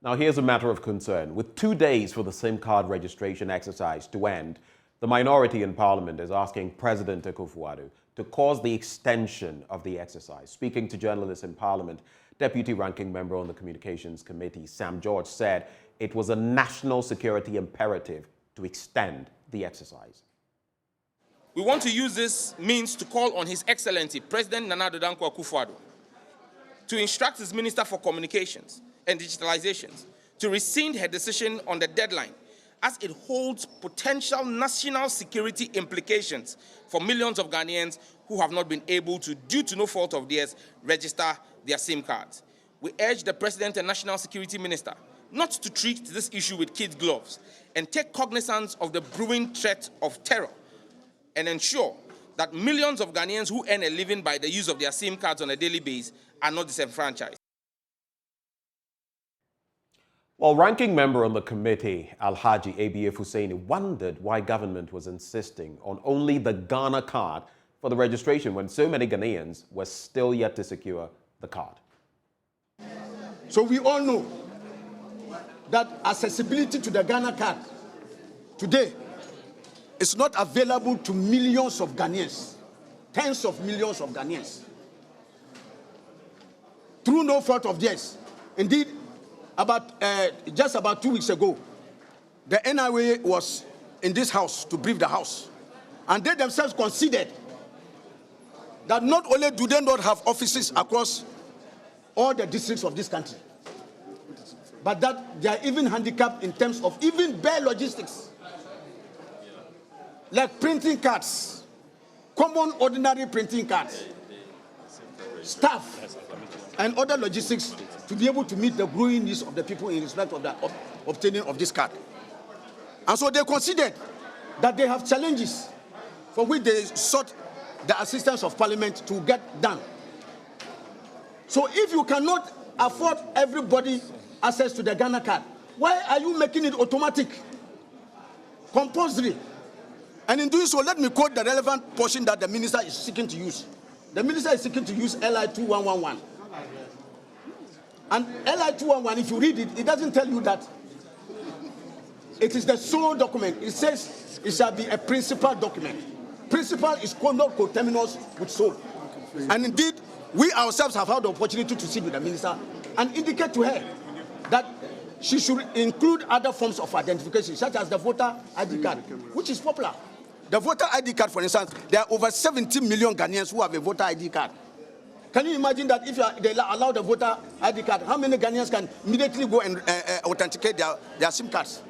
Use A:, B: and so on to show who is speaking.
A: Now, here's a matter of concern. With 2 days for the SIM card registration exercise to end, the minority in Parliament is asking President Akufo-Addo to cause the extension of the exercise. Speaking to journalists in Parliament, Deputy Ranking Member on the Communications Committee, Sam George, said it was a national security imperative to extend the exercise.
B: We want to use this means to call on His Excellency, President Nana Addo Dankwa Akufo-Addo, to instruct his Minister for Communications and Digitalizations to rescind her decision on the deadline, as it holds potential national security implications for millions of Ghanaians who have not been able to, due to no fault of theirs, register their SIM cards. We urge the President and National Security Minister not to treat this issue with kid gloves and take cognizance of the brewing threat of terror and ensure that millions of Ghanaians who earn a living by the use of their SIM cards on a daily basis are not disenfranchised.
A: Well, Ranking Member on the committee, Alhaji ABF Hussaini, wondered why government was insisting on only the Ghana card for the registration when so many Ghanaians were still yet to secure the card.
C: So we all know that accessibility to the Ghana card today is not available to millions of Ghanaians, tens of millions of Ghanaians, through no fault of theirs. Indeed, just about 2 weeks ago, the NIA was in this house to brief the house, and they themselves considered that not only do they not have offices across all the districts of this country, but that they are even handicapped in terms of even bare logistics, like printing cards, common ordinary printing cards, staff, and other logistics to be able to meet the growing needs of the people in respect of the obtaining of this card. And so they considered that they have challenges for which they sought the assistance of Parliament to get done. So if you cannot afford everybody access to the Ghana card, why are you making it automatic, compulsory? And in doing so, let me quote the relevant portion that the minister is seeking to use. The minister is seeking to use LI 2111. And LI 211, if you read it, it doesn't tell you that it is the sole document. It says it shall be a principal document. Principal is not coterminous with sole. And indeed, we ourselves have had the opportunity to sit with the minister and indicate to her that she should include other forms of identification, such as the voter ID card, which is popular. The voter ID card, for instance, there are over 70 million Ghanaians who have a voter ID card. Can you imagine that if they allow the voter ID card, how many Ghanaians can immediately go and authenticate their SIM cards?